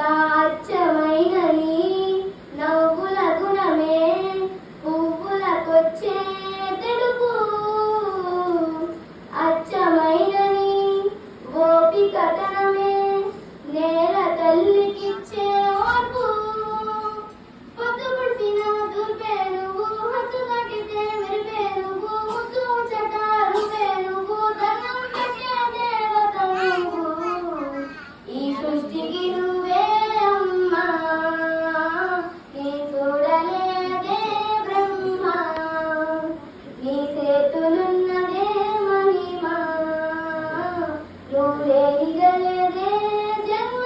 అచ్చమైనని నవ్వుల గుణమే పువ్వులకొచ్చే తెలుపు అచ్చమైనని గోపికతనమే నేల తల్లికిచ్చే ఓర్పు పొద్దు పుడిసిన దూర్పే నువ్వు హద్దు దాటితే మెరిపే నువ్వు ముద్దు చటారుపే నువ్వు దండం పెట్టే దేవత నువ్వు ఈ సృష్టికి నువ్వే అమ్మా నీ చూడలేదే బ్రహ్మ నీ చేతులున్నదే మహిమా నువ్వు లేనిగలేదే జన్మ.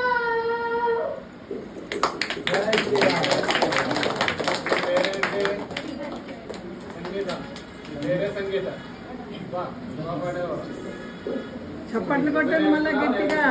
చప్పట్లు కొట్టండి మళ్ళీ గట్టిగా.